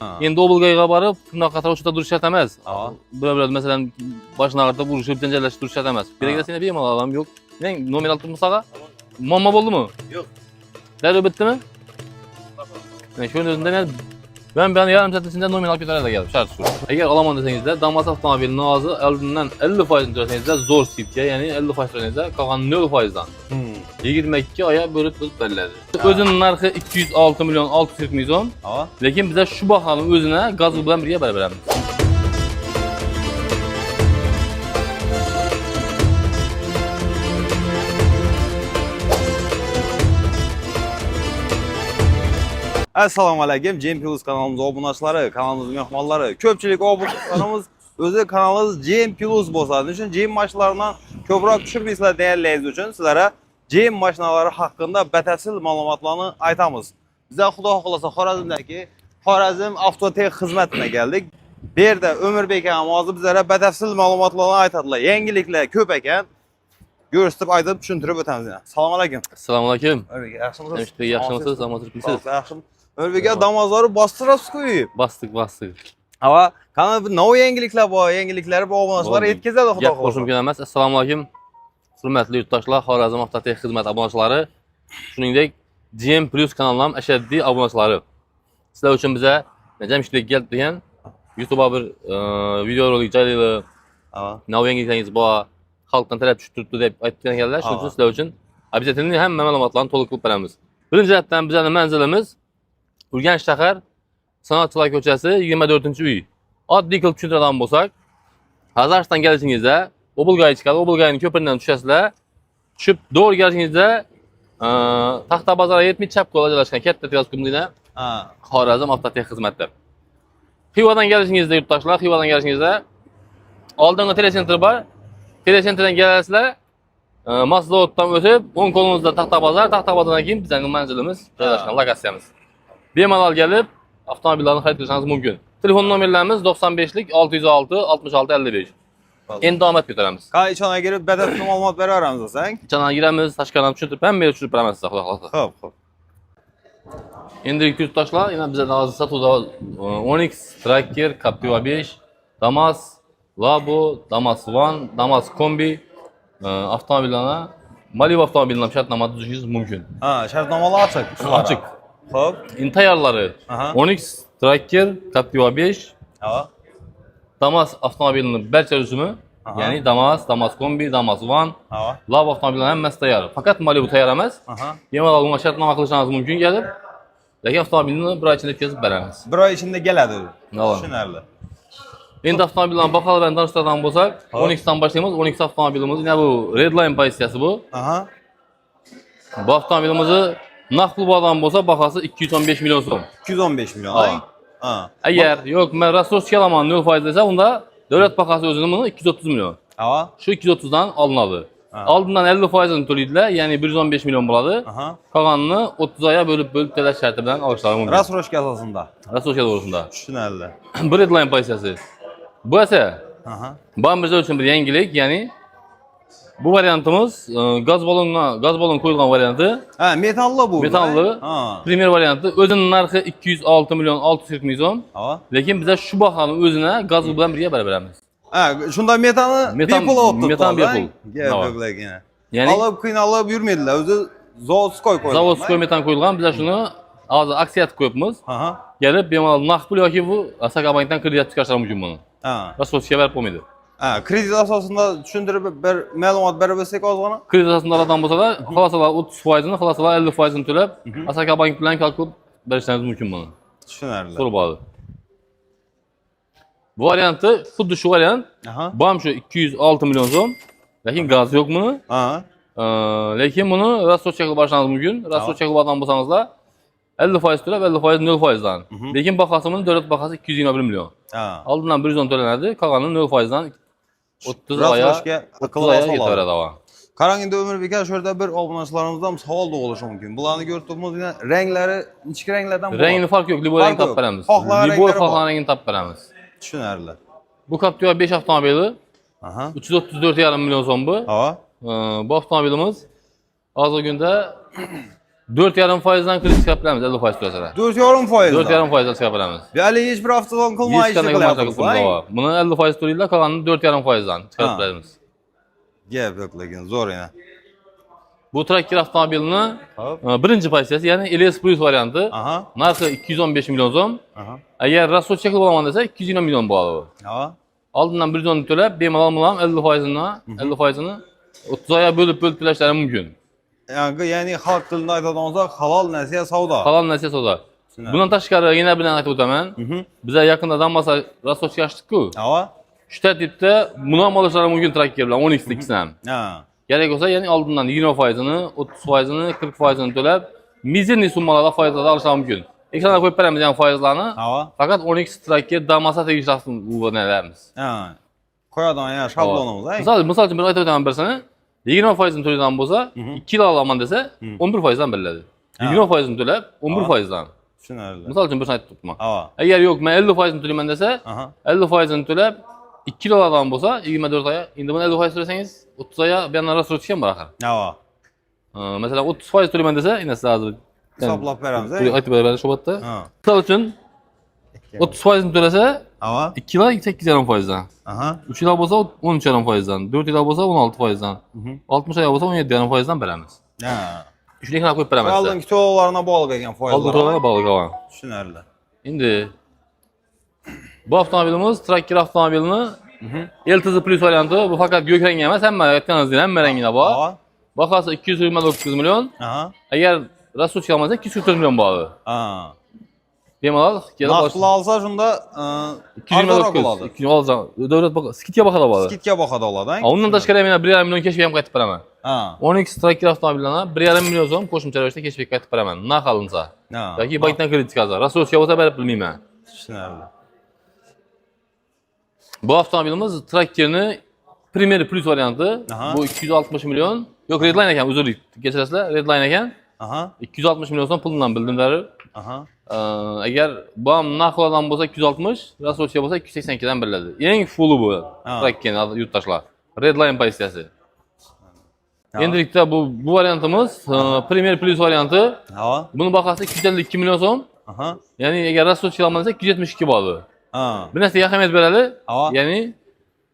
Endi Obulgayga borib, bunday qator uçda duruş şart emas. Böyle mesela başına ağrıtıp vuruşup dencelleşip duruş şart emas. Bir de seni bir mal adam yok. Ne nominal tutmasaga? Mamma oldu mu? Yok. Derdi bitti mi? Yani şunun özünde ben yarım saat içinde nominal kötülere de geldim. Şart şu. Eğer alamam deseniz de damas avtomobilinin ağzı elinden 50% töreseniz de zor sitke yani 50% töreseniz de kalan 0%'dan. 22 aya bölüp belirledi. Özünün narxı 206 milyon 640 milyon. Lekin bize şu bakalım özüne gazı bilen birge beraberamiz. Assalamu alaykum. Jam Plus kanalımıza obunaçıları, kanalımızın mehmanları. Köpçülük obunaçlarımız özü kanalımız Jam Plus bolsa üçün Jam maşınlarından köprak düşüp bizler değerliyiz üçün sizlere Jam maşınları hakkında bətəfsil məlumatlarını aytamız. Bize xuda xolasa Xorazmdaki Xorazm Avtotek xizmətinə gəldik. Bir de Ömür Bey ağamızı bizlere bətəfsil məlumatlarını aytadılar. Yengilikler köp ekan. Görüşüp aytıp düşündürüp ötəmiz. Assalamu alaykum. Assalamu alaykum. Ömür Bey, yaxşımısınız? Demiştik yaxşımısınız, ama Türkmüsünüz? Yaxşım. Ömür Bey damazları bastırasız koyup. Bastık. Ama kanal ne yengilikler bu? Yengilikleri bu abonaçılara yetkizedi xuda Gap qoşum gelmez. Assalamu alaykum. Hürmetli yurttaşlar, Xorazm Avtotek xizmət abonaçıları, shuningdek GM Plus kanalının əşəddi abonaçıları. Sizler üçün bizə necəm işlik gəlib degan YouTube'a bir video rolik caylaylı. Ne yengilikləriniz bu xalqdan tələb düşürdü deb aytıb gəlirlər. Şunun üçün sizler üçün obyektini hem məlumatlarını to'liq qilib beramiz. Birinci cəhətdən bizənin mənzilimiz Urganch shahar Sanatçılar köçəsi 24-cü Adli qılıb düşündürədən bolsaq, Hazarşdan gəlişinizdə Obulgay'a çıxar, Obulgay'ın köpründən düşəsilə düşüb doğru gəlişinizdə Taxta Bazara 70 çap qola joylashgan katta tez kumlina Xorazm Avtotek xizmətdir. Xivadan gəlişinizdə yurtdaşlar, Xivadan gəlişinizdə aldığınız telesentr var. Telesentrdən gələrsizlər, Maslovoddan ötüb, on kolunuzda Taxta Bazardan keyin bizning mənzilimiz joylashgan lokasiyamiz. Bemalol gəlib avtomobillarni xarid qilishingiz mumkin. Telefon nomerlərimiz 95lik 606 66 55. Endi davom ettiramiz. İçana girib bədəfli məlumat verər aramızda sən? İçana girəmiz, Taşkanam düşünüb, mən belə düşürüb verəməz sizə xulaqlar. Xo'p. Endilikli yurttaşlar, yine bize lazım satıldı Onyx, Tracker, Captiva 5, Damas, Labo, Damas One, Damas Kombi avtomobillerine Malibu avtomobilinden şartnamada düşüşünüz mümkün. Şartnamalar açık. Açık. Xo'p. İntayarları Onyx, Tracker, Captiva 5, Damas avtomobilinin berçə rüsümü, yani Damas, Damas Kombi, Damas One, Labo avtomobilinin həmməsi tayarı. Fakat Malibu tayar emas. Yemal alınma şartnama qilishiniz mümkün gəlib. Lakin avtomobilini bir ay içinde kezib verəmiz. Bir ay içinde gələdir. Tamam. Düşünərli. Endi avtomobildən bakalım, ben danışlardan bolsaq, Onyx'dan başlayımız. Onyx avtomobilimiz, yine bu Redline pozisiyası bu. Bu avtomobilimizi naqd bağdan bolsa baxası 215 milyon so'm. 215 milyon. Eğer yok ben rassroski alaman 0% dese bunda devlet bakası özünün bunu 230 milyon. Şu 230'dan alınmalı. Aldığından 50%'ını төлeydiler, yani 115 milyon buladı. Kalanını 30 aya bölüp telaş şərti bilen alışları mümkün. Rassroski əsasında. Rassroski doğrusunda. Düşünərli. Bu Redline pozisiyası. Bu ise Bamberzer için bir yengilik, yani bu variantımız gaz balon koyulgan variantı. Metallı bu. Metallı. Premier variantı. Özünün narxı 206 milyon 640 milyon. Lakin bize şu bakalım özüne gazı bilen birge beraberamiz. Şunda metanı bir pula otturdular. Metan bir pul. Yani alıp kıynalıp yürümediler. Özü Zavodskoy koyulgan. Zavodskoy metan koyulgan. Bize şunu ağzı aksiyat koyupmuz. Gelip bemalol naqd pul yoki bu Sakabankdan kredit çıkartışlar mümkün bunu. Rassroskiga verip olmaydı. Kredit asasında düşündürüp bir məlumat verib etsek o zaman? Kredit asasında aladan bolsa da xalasalar 30%'ını, xalasalar 50%'ını төлep, Sakabank bilen kalkıp verişleriniz mümkün bunu. Düşünərli. Soru bağlı. Bu variantı, xuddi şu variant, bam şu 206 milyon so'm, lakin gaz yok bunu. Lakin bunu rassroskiga başlamanız mümkün. Rassroskiga bağdan bolsanızlar 50% төлep, 50% 0%'dan. Lakin bakasımın devlet bakası 221 milyon. Aldığından 110 tölenərdi, kalanını 0%'dan 30 aya yetiverdi hava. Karangında Ömür Bey, şurada bir abonaçılarımızdan sual da oluşu mümkün. Bunları gördüğümüz yine renkleri, içki renklerden bu. Rengini fark yok, Libo rengi tap veremiz. Libo farklı rengini tap veremiz. Düşünərli. Bu Captiva 5 avtomobili 334,5 milyon so'm bu. Bu avtomobilimiz azı günde 4,5%dan kredit çıkab bilamiz 50% to'lasalar. 4,5%. 4,5%dan çıkab bilamiz. Hali hech bir avtolon qilmay Hech ish qanday qilyapmiz. buni 50% to'laydilar, qolganini 4,5%dan chiqarib Ha. bilamiz. Gap yo'q lekin zo'r yana. Bu Tracker avtomobilini Hop. birinchi pozitsiyasi, ya'ni LS Plus varianti. Aha. Narxi 215 million so'm. Aha. Agar rassodchilik qilib olaman desa 220 million bo'ladi bu. Ha. Oldindan 110 to'lab, bemalol bilan 50%ni 30 oyga bo'lib to'lashlari mumkin. Ya'ni xalq tilida aytadigan bo'lsak, halol nasiya savdo. Halol nasiya savdo. Bundan tashqari yana bir narsa aytib o'taman. Bizlar yaqinda Damas rassodchilik ochdik-ku. Ha. Shu tartibda munomolashlari mumkin Tracker bilan 10x ikkisini ham. Ha. Kerak bo'lsa, ya'ni oldindan 20%ni, 30%ni, 40%ni to'lab, mizerniy summalarda foizlarni olishlari mumkin. Ekranga qo'yib beramiz ham foizlarni. Ha. Faqat 10x Tracker Damas'a tegishli avtomobillarimiz. Ha. Qo'yadigan yana shablonimiz, Misol uchun bir aytib o'taman birsini. 20%ni to'laydigan bo'lsa, 2 kilo olaman desa, 11%dan beriladi. 20%ni to'lab, 11%dan. Tushunarli. Misol uchun bir aytib o'tdim. Ha. Agar yo'q, men 50%ni to'layman desa, 50%ni to'lab 2 kilo oladigan bo'lsa, 24 oy. Endi buni 50% to'lasangiz, 30 oyga bu yerdan rassodchilik ham bor axir. Ha. Masalan, 30% to'layman desa, endi siz hozir hisoblab beramiz. Aytib beradi shu yerda. Ha. Misol uchun 30%ni to'lasa, Ha. 2 yil 8,5%dan. Aha. 3 yil bo'lsa 13,5%dan, 4 yil bo'lsa 16%dan, 60 oy bo'lsa 17,5%dan beramiz. Ha. Shunday qilib qo'yib beramiz. Oldingi to'lovlarga bog'liq ekan foizlar. Oldin to'lovlarga bog'liq ekan. Tushunarli. Endi bu avtomobilimiz Tracker avtomobilini LTZ Plus varianti, bu faqat ko'k rang emas, hamma aytganingizdek hamma rangida bor. Ha. Bahasi 229 million. Aha. Agar rassodchilik olmasa 240 million bo'ladi. Ha. Bemalol kelib Naqdla olsa shunda 229 bo'ladi. 200 davlat skidga bahada bo'ladi. Skidga bahada oladi. Undan tashqari men 1,5 million cashback ham qaytib beraman. Ha. 10x Tracker avtomobillarni 1,5 million so'm qo'shimcha ravishda cashback qaytib beraman. Naq olinsa. Ha. Yoki bankdan kredit chiqarsa, rassodchilik bo'lsa berib bilmayman. Tushunarli. Bu avtomobilimiz Tracker'ni Premier Plus varianti. Aha. Bu 260 million. Yo'q, Redline ekan, uzrlik. Kechirasizlar, Redline ekan. Aha. 260 million so'm puldan bildimlari. Aha. Agar bu ham naqdlardan bo'lsa 260, rassodchilik bo'lsa 282 dan beriladi. Eng fulli bu Tracker'ni yurtdoshlar. Redline pozitsiyasi. Endilikda bu variantimiz Premier Plus varianti. Ha. Buni bahasi 252 million so'm. Aha. Ya'ni agar rassodchilik olmasa 272 bo'ladi. Ha. Bir narsaga ahamiyat beradi. Ha. Ya'ni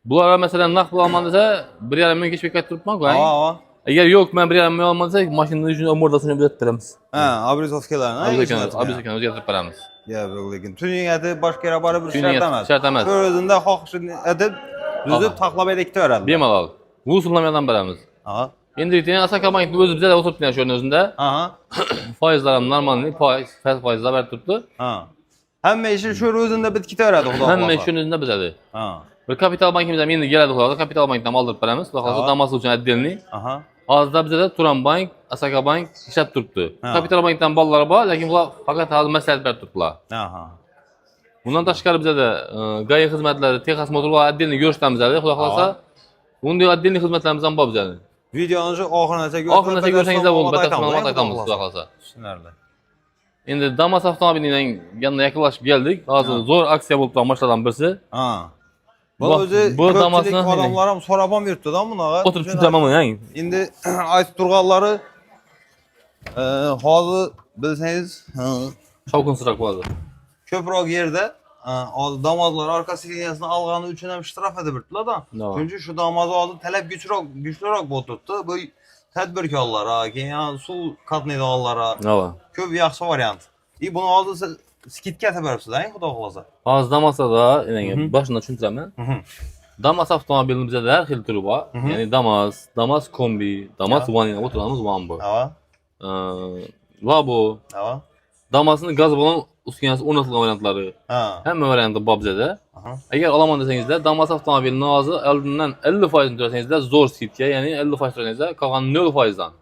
bular masalan naqd olman desa 1,5 million cashback qaytarib turibman-ku. Ha. Agar yo'q, men 1,5 million olman desa, mashinani uchun amortisini o'zgartirib beramiz. Ha, obrizovkalarni Obrizovkani o'zgartirib beramiz. Yo'q, lekin tuning aytib boshqa baribir shart emas. Shart emas. O'zida xohishini aytib, tuzib taxlab ketaveradi. Bemalol. Bu usullardan beramiz. Ha. Endilikda Asaka Bankning o'zi bizda o'tiribdi shu o'rnida. Aha. Foizlar ham normal, foizlar berib turibdi. Ha. Hamma ishi shu o'zida bitib ketaveradi, xudo xohlasa. Hamma shuni o'zida bizadi. Ha. Bir kapital bankimiz ham endi keladi, xudo. Kapital bankdan oldirib beramiz. Xudo xohlasa Damas uchun отдельный. Aha. Hozirda bizda Turan bank, Asaka bank ishlab turibdi. Kapital bankdan bolalar bor, lekin bular faqat hozir maslahat berib turibdilar. Aha. Bundan tashqari bizda GAI xizmatlari, Texas Motorlar отдельный ko'rishdan bizada, xudo xohlasa bunday отдельный xizmatlarimiz ham bor bizada. Videoni shu oxirigacha ko'rsangiz bo'ldi, batafsil ma'lumot aytamiz, xudo xohlasa. Tushunarli. Endi Damas avtomobilining yanına yaqinlashib keldik. Hozir zo'r aksiya bo'lib turgan mashlardan birisi. Ha. Bu o'zi bu Damasni odamlar ham so'rab ham yuribdi-da bunaqa. O'tirib tushiraman buni. Endi aytib turganlari hozir bilsangiz, shovqinsirab qoladi. Ko'proq yerda hozir damozlar orqa signalini olgani uchun ham shtraf edib turibdilar-da. Chunki shu damoz hozir talab kuchliroq bo'lib turibdi. Bu tadbirkorlar, keyin suv qatnaydiganlar, ko'p yaxshi variant. Buni hozir skidga beribsiz, xudo xolasa. Hozir Damasda, boshini tushuntiraman. Damas avtomobilini bizda har xil turi bor. Ya'ni Damas kombi, Damas vanina o'tiramiz van bu. Va bu. Damasning gaz balon uskunasi o'rnatilgan variantlari. Hamma varianti bor bizda. Agar olaman desangizda, Damas avtomobilini hozir oldindan 50% ni to'lasangizda zo'r skidga, ya'ni 50% to'lasangizda qolgan 0% dan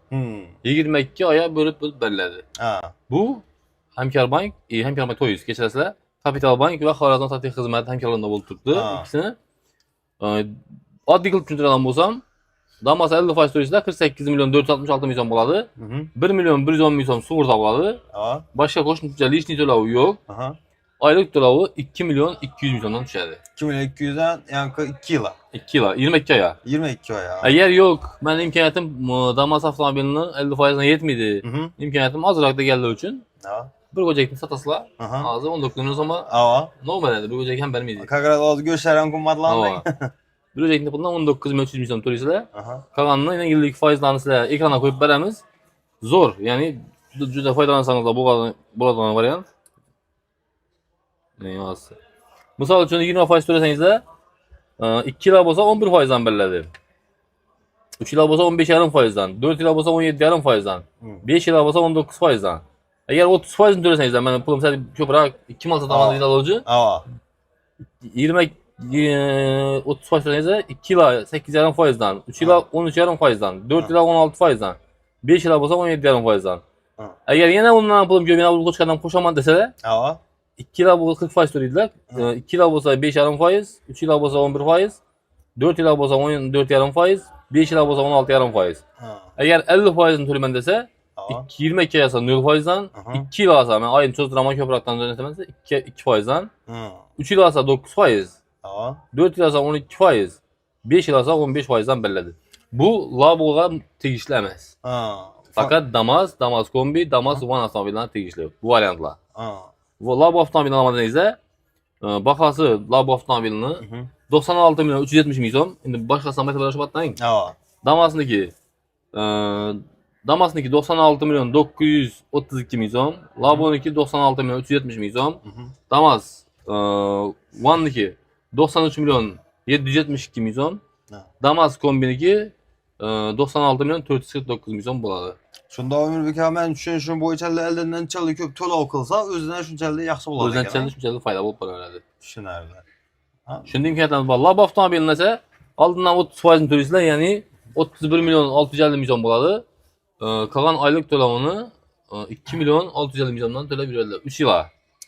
22 oyga bo'lib beriladi. Bu Hamkorbank, Hamkorbank To'yuz kechirasizlar. Kapital bank va Xorazm Taxiy xizmati hamkorligida bo'lib turibdi. Ikkisini oddiy qilib tushuntiradigan bo'lsam, Damas 50% to'yizda 48 million 466 ming so'm bo'ladi. 1 million 110 ming so'm sug'urta bo'ladi. Boshqa qo'shimcha lishniy to'lovi yo'q. aylık to'lovi 2 milyon 200 milliondan tushadi. 2200'den yani 2 yıla. 2 yil, 22 oy. 22 ay ya. Agar yo'q, men imkoniyatim Damas avtomobilini 50% yetmeydi. Hı. İmkoniyatim ozroqda kelgani uchun Ha. bir go'jakni sotasizlar. Aha. Hozir 19 million so'mga Ava. nolmaydi, bir go'jak ham bermaydi. Как раз o göçlerin kummatlandı. Bir go'jakni pulidan 19 million 300 million to'laysizlar. Aha. Qolganini yana yillik foizlarni sizlar ekranga qo'yib beramiz. Zo'r, ya'ni juda foydalansangiz bo'ladigan variant. Ne olsa. Misol uchun 20% to'lasangizlar, 2 yil bo'lsa 11% dan beriladi. 3 yil bo'lsa 15,5% dan, 4 yil bo'lsa 17,5% dan, 5 yil bo'lsa 19% dan. Agar 30% ni to'lasangizlar, men pulim sal ko'proq 2 mal sotaman deydi oluvchi. Ava. 20 30% to'lasangizlar, 2 yil 8,5% dan, 3 yil 13,5% dan, 4 yil 16% dan, 5 yil bo'lsa 17,5% dan. Agar yana undan pulim ko'p, yana bu qo'shqadan qo'shaman desalar, Ava. 2 yil bo'lsa 40% to'laydilar. 2 yil bo'lsa 5,5%, 3 yil bo'lsa 11%, 4 yil bo'lsa 14,5%, 5 yil bo'lsa 16,5%. Agar 50% ni to'layman desa, 22 yasa 0% dan, 2 yil olsa, men oyini cho'zdiraman ko'proqdan to'layman desa 2% dan, 3 yil olsa 9%, 4 yil olsa 12%, 5 yil olsa 15% dan beriladi. Bu Labo'ga tegishli emas. Faqat Damas kombi, Damas One avtomobillarga tegishli bu variantlar. Labo avtomobilini olmadingizda, bahası Labo avtomobilini 96 milyon 370 ming so'm. Endi boshqasidan aytib o'tmang. Damasniki 96 milyon 932 ming so'm, Labo'niki 96 milyon 370 ming so'm. Damas One'niki 93 milyon 772 ming so'm. Damas kombiniki 96 milyon 449 ming so'm bo'ladi. Shunda Ömürbek aka men tushunishim bo'yicha eldan chali ko'p to'lov qilsa, o'zidan shunchalik yaxshi bo'ladi. O'zidan shunchalik foyda bo'lib qolaveradi. Tushunarli. Shunday imkoniyatlar bor. Labo avtomobilini esa oldindan 30% ni to'laysizlar, ya'ni 31 milyon 650 ming so'm bo'ladi. Qolgan oylik to'lovini 2 milyon 650 ming so'mdan to'lab beradilar 3 yil.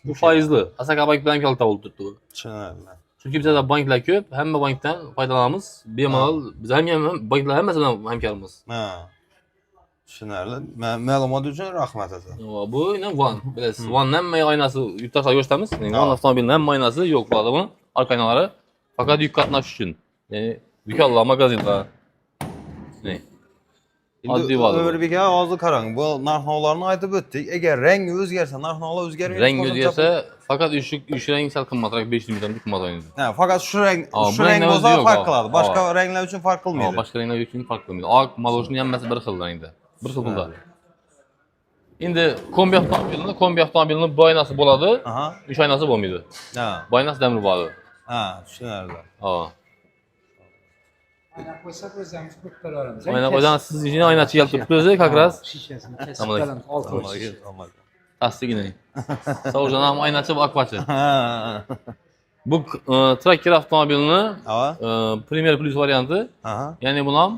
Bu foizli. Asaka bank bilan kalta bo'lib turibdi bu. Tushunarli. Chunki bizda banklar ko'p, hamma bankdan foydalanamiz. Bemalol biz ham banklar hammasi bilan hamkormiz. Ha. Tushunarli. Ma'lumot uchun rahmat aka. Bu yine One. Bilasiz, One hamma oynasi yurtdoshlarga ko'rsatamiz. One avtomobilning hamma oynasi yo'q bo'ladi buni. Arka oynalari faqat yuk qatnash uchun. Ya'ni do'konlar, magazinlar. Ne? Oddiy bo'ladi. Ömürbek aka hozir qarang, bu narx-navolarni aytib o'tdik. Agar rangi o'zgarsa, narx-navolar o'zgarmaydi. Rang o'zgarsa, faqat uch rang sal qimmatroq 500 mingdan qimmat o'ynaydi. Ha, faqat shu rang bo'lsa farq qiladi. Boshqa ranglar uchun farq qilmaydi. Boshqa ranglar uchun farq qilmaydi. Oq, maloshni hammasi bir xil rangda. Bir xil pulda. Endi kombi avtomobilini bu oynasi bo'ladi. Aha. Uch oynasi bo'lmaydi. Ha. Bu oynasi damir bo'ladi. Ha, tushunarli. Ha. Oyna qo'ysak o'zimiz ko'p ko'ramiz. Oyna qo'ysan siz yine oynachi kelib turibdi o'zi, как раз. Shishasini kesib qo'yamiz. Olti. Tasdigini. Savurjon ham oynachi bu akvachi. Ha. Bu Tracker avtomobilini Ha. Premier Plus varianti. Aha. Ya'ni buni ham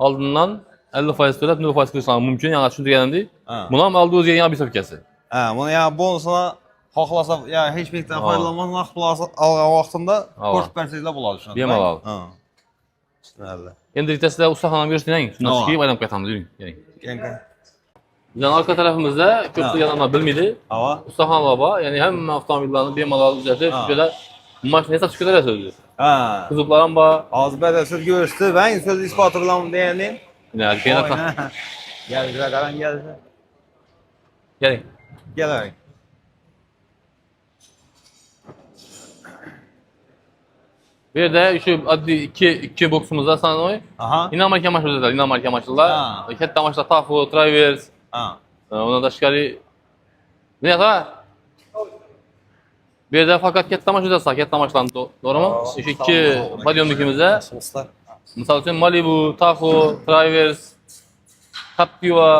oldindan 50% to'lab 0% qilishlar mumkin. Yana tushuntirganimdek. Buni ham oldi o'ziga yana bisobkasi. Ha, buni ya bonusini xohlasa, ya hech bekdan foydalanmas naqd pul olgan vaqtimda qo'shib bersanglar bo'ladi shunda. Bemalol. Ha. Tushunarli. Endi sizlar ustaxonani ko'rsating. Shundan chiqib aylanib qaytamiz, yuring. Keling. Bizning arka tarafimizda ko'pchilik odamlar bilmaydi. Ava. Ustaxonalar bor. Ya'ni hamma avtomobillarni bemalol uzatib, shunday mashina sotib ko'tarasiz o'zi. Ha. Kuzovlar ham bor. Hozir bada so'z ko'rishdi. Ben so'z isboti bilan deyanin. Gel, Qarang, gel. Keling. Keling. Bu yerda shu oddiy ikki boksumizda sanoy. Aha. Inomarka mashinalar, inomarka mashinalar. Katta mashinalar Tahoe, Traverse. Ha. Undan tashqari ne qa? Bu yerda faqat katta mashinalar, katta mashinalarni to'g'rimi? Shu ikki podyomnikimizda misol uchun Malibu, Tahoe, Traverse, Captiva.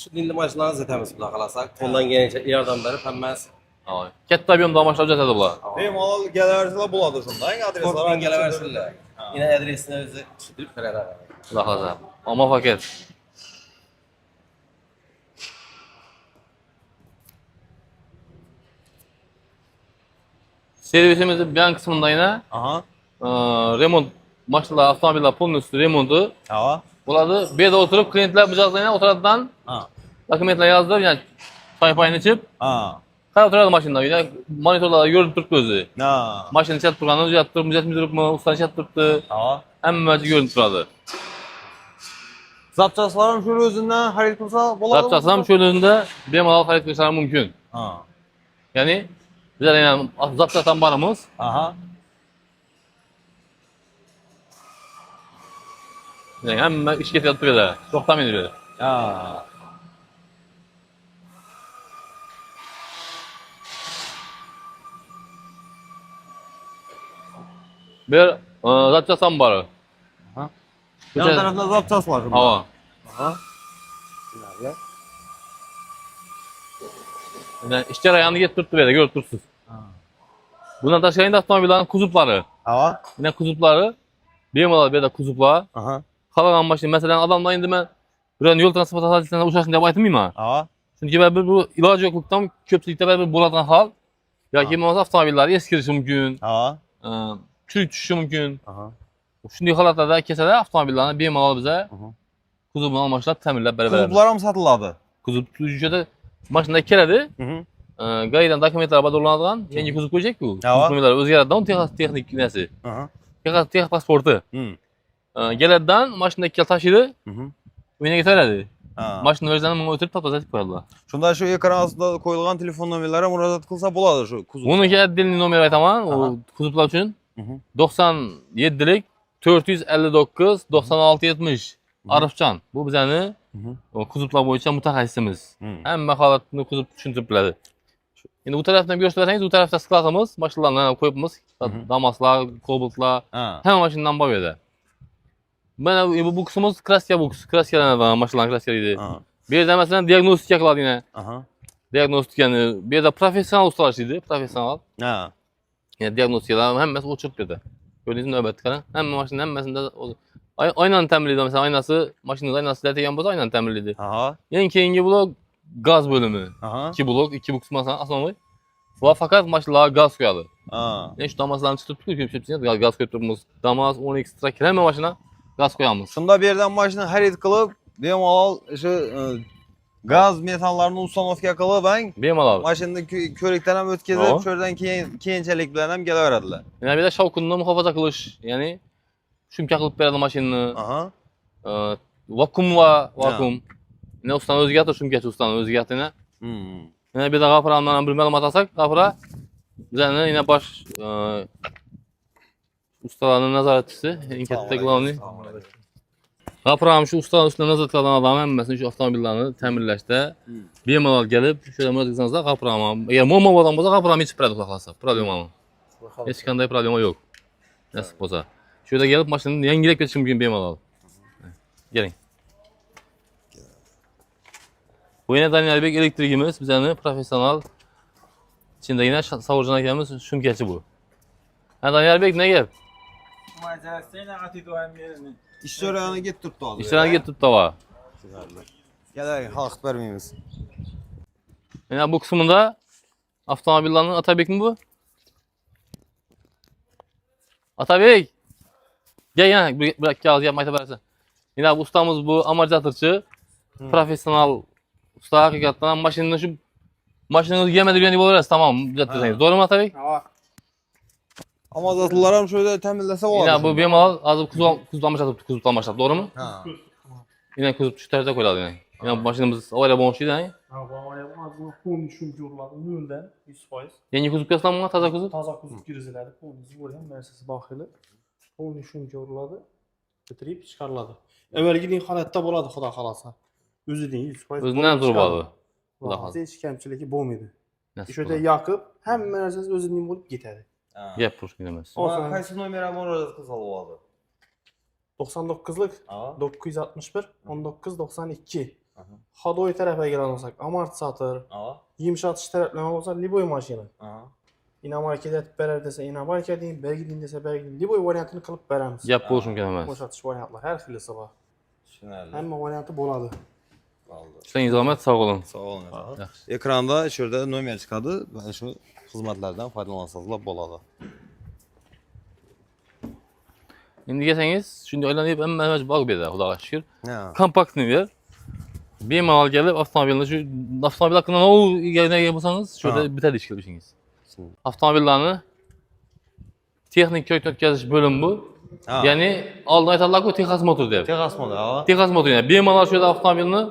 Shunday mashinalarni uzatamiz xudo xolasa. Qo'llanganicha yordam berib hammasi. Katta ob'yomda mashina uzatadi bular. Bemalol kelaversalar bo'ladi shunda. Adreslar Kortdan kelaversinlar. Yine adresini o'zi tushuntirib beradi. Xudo xolasa. Muvaffaqiyat. Servisimizni bilan qismida yana remont mashinalar, avtomobillar полностью remonti bo'ladi. Bu yerda o'tirib klientlar mijozlarga o'tiradidan dokumentlar yozdirib, ya'ni choy-poyni ichib, Qarab turadi maşında. Yine monitorlarda görüp turibdi o'zi. Ha. Mashina ishlatib turganini o'zgartirib turib, muzlatib turibmi, ustani ishlatib turibdi. Ha. Hammasi görünüp turadi. Zapçaslarım şöyle özünden xarid qilsa bo'ladi. Zapchasi ham shu o'zida bemalol xarid qilishlari mumkin. Ha. Ya'ni bizlar ham zapchasidan boramiz. Aha. Yani hamma ishga ketyapti bu yerda. To'xtamaydi bu yerda. Ha. Bir zapchasi ham bor. Aha. Yan tarafta zapças var. Hava. Aha. Yani iş jarayonida ketib turibdi bu yerda, ko'rib turibsiz. Bundan tashqari endi avtomobillarning kuzuplari. Hava. Yine kuzuplari bemalol bu yerda kuzuplar. Aha. Qolgan mashina, masalan, odamlar endi men biron yo'l transport vositasidan ushashni deb aytmayman. Hava. Chunki baribir bu iloji yo'qlikdan ko'pchilikda baribir bo'ladigan hol yoki bo'lmasa avtomobillar eskirishi mumkin, Hava. chulib tushishi mumkin. Aha. Shunday holatlarda kelsalar avtomobillarni bemalol biza Aha. kuzubini almashlab ta'minlab beramiz. Kuzuplar ham satıladi. Kuzub tushida mashina keladi. Hı hı. Gaydan dokumentlar badolanadigan yangi kuzub qo'yacak bu. Dokumentlar o'zgaradigan texnik narsa. Aha. Texnik pasporti. Hı. Keladidan mashina kel tashiydi. Hı hı. Uyga getiradi. Ha. Mashina o'zini mingga o'tirib toplatib qo'yadilar. Shunda shu ekran ostida qo'yilgan telefon nomerlari murojaat qilsa bo'ladi shu kuzov. Buniki отдельный nomer aytaman, o kuzublar uchun. Hı hı. 97lik 459 96 70 Arifcan. Bu bizani kuzublar bo'yicha mutaxassisimiz. Hamma holatni kuzub tushuntirib biladi. Endi bu tarafdan ko'rsatsangiz, bu tarafda skladimiz, mashinalarni qo'yibmiz. Damaslar, Cobaltlar, Ha. hamma mashinadan bor edi. Mana bu qismimiz kraska box, kraskalanadigan mashinalar kraskalıydı. Ha. Bu yerda masalan diagnostika qiladi yine. Aha. Diagnostikani bu yerda professional ustalar ishlaydi, professional. Ha. Yani diagnostikalar hammasi o'chirib berdi. Ko'rdingizmi navbatda qarang. Hamma mashina hammasida aynani ta'minlaydi. Masalan, aynasi, mashinangiz aynasi ishlatilgan bo'lsa, aynani ta'minlaydi. Aha. Eng keyingi blok gaz bo'limi. Aha. 2 blok, 2 boks masalan asosiy. Va faqat mashinalarga gaz qo'yadi. Ha. Yani şu damaslarni tutib ko'pchilik gaz qo'yib turibmiz. Damas 10 Tracker hamma mashina gaz qo'yamiz. Shunda bu yerdan mashina xarid qilib, bemalol shu gaz metanlarini ustanovka qilib, Bemalol. mashinani ko'rikdan ham o'tkazib, shu yerdan keyinchalik bilan ham kelaveradilar. Yana bir de shovqinni muhofaza qilish, ya'ni shumka qilib beradi mashinani. Aha. Vakuum va vakuum. Ne ustani o'zgartir, shumkachi ustani o'zgartini. Yana bir de g'aframdan bir ma'lumot olsak, g'afra bizani yana bosh ustalarning nazoratchisi, eng katta glавный. G'afram shu ustalar ustidan nazorat qiladigan odam hammasini shu avtomobillarni ta'minlashda bemalol kelib, shunday murojaat qilsangizlar, g'afram ham. Agar muammo bo'lgan bo'lsa, g'afram yechib beradi, xudo xolasa. Problema yo'q. Hech qanday problema yo'q. Nasib bo'lsa. Shu yerga kelib mashinani yangilab ketish mumkin bemalol. Keling. Bu yana Daniyarbek elektrikimiz, bizani professional ichindagina Savurjon akamiz shumkachi bu. Ha Daniyarbek nima gap? Ish jarayoniga ketib turibdi hozir. İşlerine gitib tava. Keling, xalaqit bermaymiz. Yana bu kısmında avtomobillarning Atabek mi bu? Atabek! Gel yana bir kağıt yapma ayta bersin. Yine bu ustamız bu amortizatorchi, professional usta hakikaten maşinanızı yemedi bir bo'laverasiz, tamam, düzelttirsangiz. Doğru mu Atabek? Ama zatlılar ham şöyle ta'minlasa bo'ladi. Yine bu bemalol hozir kuzatib, doğru mu? Ha. Yine kuzatib shu tarzda qo'yiladi yine. Yine bu mashinamiz avariya bo'lmoqchiydi. Poni shumkurladi noldan 100%. Yangi kuzatib kelasizlarmi? Toza kuzatib? Toza kuzov kiriziladi, ponisi bo'lgan narsasi daxili. Poni shumkurladi, bitirib chiqariladi. Avvalgidek holatda bo'ladi, xudo xolasa. O'zining 100%. O'zidan zo'r bo'ladi. Xudo xolasa hech kamchiligi bo'lmaydi. Nasib O'sha yerda yoqib, hamma narsasi o'zining bo'lib ketadi. Gap pushkin emas. Qaysi nomerga murojaat qilsa bo'ladi? 99lik 961 1992. Xodoy tarafiga kelsak, amortizator, yumshatish taraflama bo'lsa, liboy mashina. Inomarka deb berar desa, inomarka deng, belgiling desa, belgiling. Liboy variantini qilib beramiz. Gap bo'lishi mumkin emas. Bo'shatish variantlar har xilisi bor. Tushunarli. Hamma varianti bo'ladi. Ishlangiz omad, sog' bo'ling. Sog' olun. Ekranda shu yerda nomer chiqadi. Mana shu xizmatlardan foydalansangiz bo'ladi. Endi kelsangiz, shunday aylanib hamma bor bu yerda, xudoga shukr. Ha. Kompaktni yer. Bemalol gelib avtomobilni shu avtomobil haqqında ne yapsanız şurada biter işgal işiniz. Avtomobillarni texnik ko'rikdan o'tkazish bo'limi bu. Ya'ni oldin aytadilar-ku Texas motor deb. Texas motor, ha. Texas motor yani bemalol shu avtomobilni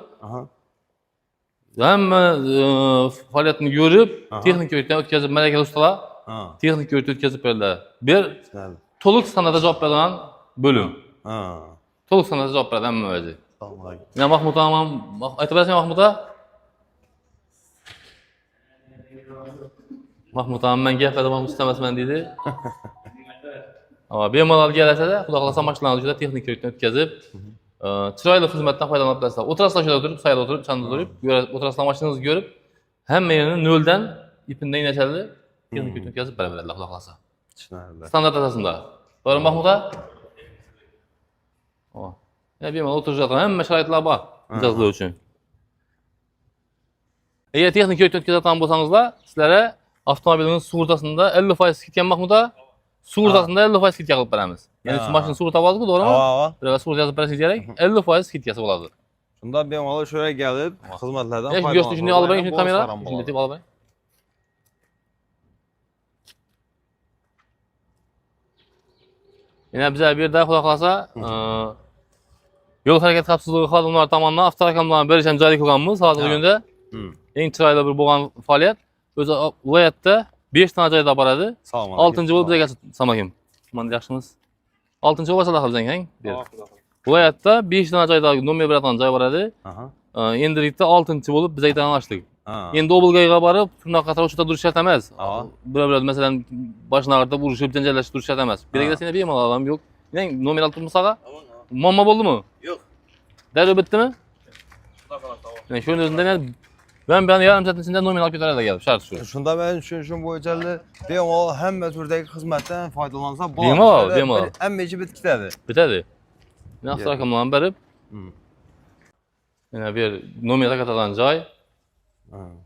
hamma faoliyatini ko'rib, texnik ko'rikdan o'tkazib, malakali ustalar texnik ko'rikdan o'tkazib beradilar. Bir to'liq sanada javob beradigan bo'lim. To'liq sanada javob beradi hamma o'zi. Ya Mahmud amam aytib berasizmi Mahmud aka? Mahmud amam men gapirdim istamasman dedi. Ama bemalol kelsa-da, xudo xolasa mashinalarni juda texnik ko'rikdan o'tkazib, chiroyli xizmatdan foydalanib turasizlar. O'tirasizlar shunda o'tirib, sayda o'tirib, chanda o'tirib, o'tirasizlar mashinangizni ko'rib, hamma yerini noldan ipindan inashadi, texnik ko'rikdan o'tkazib beradilar, xudo xolasa. Tushunarli. Standart asosida. To'g'ri Mahmud aka? Ya bemalol o'tirishadi, hamma sharoitlar bor mijozlar uchun. Eğer texnik ko'rikdan o'tkazadigan bo'lsangizlar, sizlarga avtomobilingiz sug'urtasida 50% ketgan Mahmud aka, sug'urtasida 50% skidka qilib beramiz. Ya'ni siz mashina sug'urta oldingiz, to'g'rimi? Ha. Birga sug'urta yozib berasiz kerak, 50% skidkasi bo'ladi. Shunda bemalol shuraya kelib, xizmatlardan foydalanib. Yo'q, shunday olib bering, shunday kamera, shunday deb olib bering. Yana bizlar bu yerda xudo xolasa, yo'l harakati xavfsizligi xodimlari tomonidan avtorakamlarni berish ham joriy qilganmiz hozirgi kunda. Eng chiroyli bir bo'lgan faoliyat. O'zi viloyatda 5 tane joyda boradi. 6-chi bo'lib bizga Samakim. Mana yaxshimiz. 6-chi bo'lsa qilsang, hang. Viloyatda 5 tane joyda nomer beradigan joy boradi. Endilikda 6-chi bo'lib biz aytgan ochdik. Endi Obulgayga borib, shunaqa o'shda turish shart emas. Bir masalan boshini ag'ritib urishib, janjallashib turish shart emas. Kerakda seni bemalol odam yo'q. Men nomer olib turmasaga? Muammo bo'ldimi? Yo'q. Daryo bitdimi? Men shuni o'zimdan ben yarım saatin içinde nominal kötülere de geldim, şart şu. Shunda men shun bo'yicha bemalol hamma turdagi xizmatdan foydalansa bo'ladi. Bemalol. Hamma bitadi. Bitadi. Nasıl rakamlarni berib, yana bir nominal katalan joy.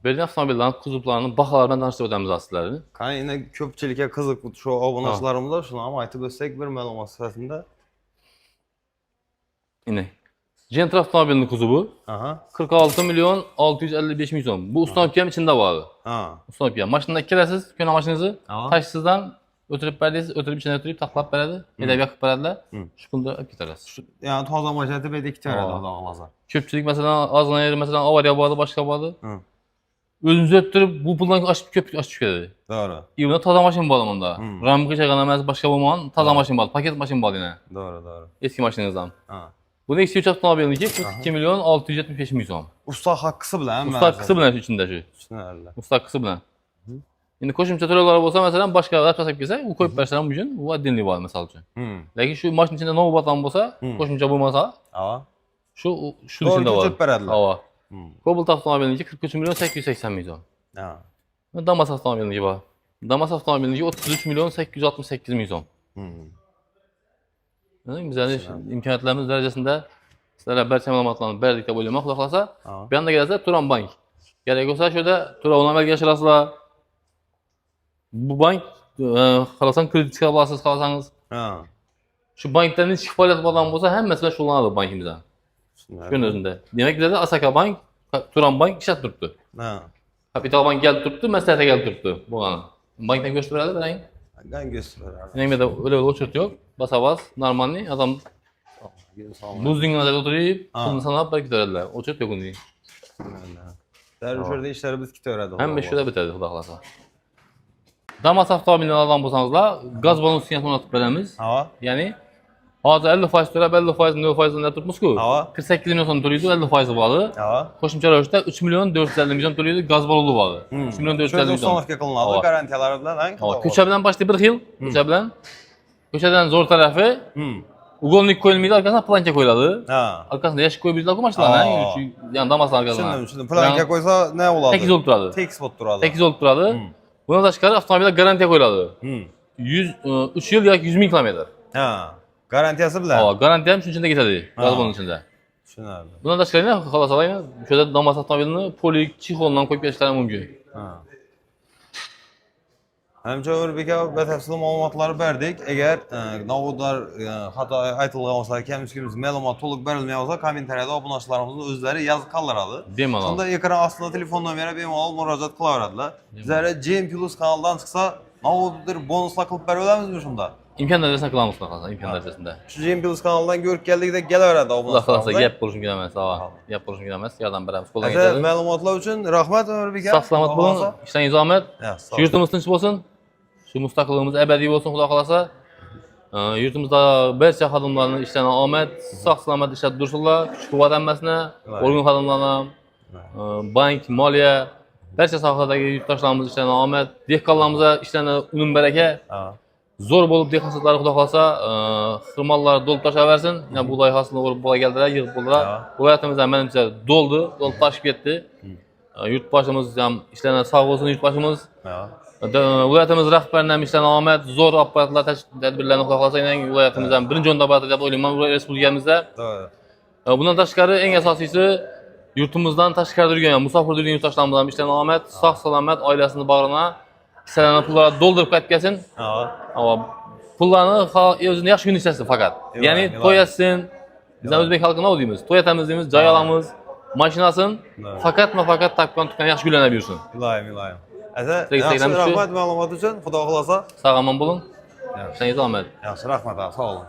Belli avtomobillarning kuzuplarini baholardan tanishtirib o'tamiz sizlarni. Qani endi ko'pchilikka qiziq shu obunachilarimiz bor, shuni ham aytib o'tsak bir ma'lumot sifatida. Yine Gentra avtomobilinin kuzubu 46 milyon 655 bin so'm. Bu ustonopkam içinde var. Ustonopkam. Maşinada kirasiz, ko'na mashinangizni tashsizdan o'tirib berdingiz, o'tirib ichine o'tirib taxlab beradi, haydab yoqib beradilar. Shu kunda olib ketasiz. Yani toza mashinada bir ikki beradi xudo xolasa. Ko'pchilik masalan ozgina yer masalan avariya bo'ladi, boshqa bo'ladi. O'zingiz o'tirib bu puldan ochib ko'p ochib ketadi. To'g'ri. Bunda toza mashin bo'ladi bunda. Ramga chaqan emas, boshqa bo'lmagan toza mashin bo'ladi, paket mashin bo'ladi yana. To'g'ri. Eski mashinangizdan. Bunu eski 3 avtomobilniki 42 milyon 675 bin so'm. Usta haqqisi bilan, usta haqqisi bilan içinde şu. Usta haqqisi bilan. Endi qo'shimcha to'lovlar bo'lsa, masalan, boshqa g'alab tasab kelsa, u qo'yib bersalar mumkin, u отдельный bor misol uchun. Lekin shu mashina ichida navbatdan bo'lsa, qo'shimcha bo'lmasa, shu ichida bor. Ha. Cobalt avtomobilniki 43 milyon 880 bin so'm. Damas avtomobilniki bor. Damas avtomobilniki 33 milyon 868 bin so'm. Bizning imkoniyatlarimiz darajasida sizlarga barcha ma'lumotlarni berdik deb o'ylayman. Xudo xolasa, bu yerda kelsa Turan bank. Kerak bo'lsa shunda to'lovni amalga oshirasizlar. Bu bank xolasan kredit chiqara olasiz, xolasangiz. Shu bankdan hech faoliyat bo'lgan bo'lsa, hammasi bilan shug'ullanadi bankimizdan. Shunday o'zida. Demak, bizda Asaka bank, Turan bank ishlab turibdi. Kapital bank kelib turibdi, maslahatga kelib turibdi. Bo'lgan. Bankdan ko'rsatib beradi, qarang. Elimde öyle bir uçurt yok. Basa bas, normalni adam buzding nazarda oturup, pulunu sanab belki törediler. Uçurt yok onu. Derviş orada işlerimiz kitaveradi. Hem 5 yılda bitirdi xudo xolasa. Damas avtomobilini algan bo'lsangizlar, gaz balonu sinyatini o'rnatib beramiz. Ya'ni hozir 50% to'lab 50% 0% turibmiz-ku. 48 milyon so'm to'laydi, 50% bo'ladi. Qo'shimcha ravishda 3 milyon 450 milyon to'laydi, gaz balonu bo'ladi. 3 milyon 450 milyon. Ustonovka qilinadi, garantiyalari bilan. Ko'cha bilan boshqa bir xil, ko'cha bilan. Ko'chadan zo'r tarafi uголник qo'yilmaydi, orqasidan planka qo'yiladi. Orqasida yashik qo'yib beradilar-ku mashinalarni, ya'ni Damaslar orqasidan. Tushundim. Planka qo'ysa ne bo'ladi? Tekis bo'lib turadi. Tekis bo'lib turadi. Tekis bo'lib turadi. Bundan tashqari avtomobilga garantiya qo'yiladi. 3 yil yoki 100 ming kilometr. Garantiyasi bilan. Garantiya ham shunchada ketadi, gaz baloni ichida. Tushunarli. Bundan tashqari xolos olaymi, o'sha yerda Damas avtomobilini polik chexoldan qo'yib berishlari mumkin. Hemçe Örbeke batafsil ma'lumotlar berdik. Eğer navodlar hata aytılgan olsa, kemskimiz ma'lumot to'liq berilmagan olsa, kommentariyada obunachilarimizning o'zlari yozib qoldiradi. Bemalol. Shunda ekran ostida telefon nomeri bemalol murojaat qilaveradilar. Bizlar Jam Plus kanalidan chiqsa, navoddir bonuslar qilib beraveramizmi shunda? İmkan derecesinde kılamız bakalım, imkan derecesinde. Shu Jam Plus kanalidan ko'rib keldikda kelaveradi Xudo xolasa obunachilarimiz. gap bo'lishim kerak sağ gap bo'lishim kerak yordam beramiz, qo'ldan Aka, keladi. ma'lumotlar uchun rahmat Örbeke. Sog' salomat bo'ling, ishlaringiz omad. Ya, sog' Shu yurtimiz tinch bo'lsin. Shu mustaqilligimiz abadiy bo'lsin, Xudo xolasa. Yurtimizda barcha xodimlarning ishlariga omad, sog' salomat ishlab tursinlar, kuch-quvvat hammasini, organ xodimlarni, bank, moliya, barcha sohalardagi yurtdoshlarimiz ishlariga omad, dehqonlarimiz ishlariga unum baraka. Zo'r bo'lib dehqonchiliklar Xudo xolasa, xirmonlar to'lib tashaversin. Yana bu loyihasini o'rib bo'la keldilar, yig'ib bo'ldilar. Viloyatimizda menimcha to'lib toshib ketdi. Yurtboshimiz ham ishlariga sog' bo'lsin, yurtboshimiz. Viloyatimiz rahbarining ham ishlariga omad, zo'r apparatlar tadbirlarni Xudo xolasa viloyatimizda ham birinchi o'rinda boradi deb o'ylayman respublikamizda. Bundan tashqari eng asosiysi yurtimizdan tashqarida yurgan, musofirda yurgan yurtdoshlarimiz ham ishlariga omad, sog' salomat oilasini bag'rina kisalarini pullarni to'ldirib ketgasin. Pullarni o'zini yaxshi kun ishlasin faqat. Ya'ni to'y etsin. Biz o'zbek xalqi nima deymiz? To'y etamiz deymiz, joy olamiz, mashinasin, faqat tapgan tutgan yaxshi kunlanib yursin. Iloyim. Yaxshi rahmat ma'lumot uchun. Xudo xolasa. Sog' omon bo'ling. Ishlaringiz omad. Yaxshi rahmat, sog' olun.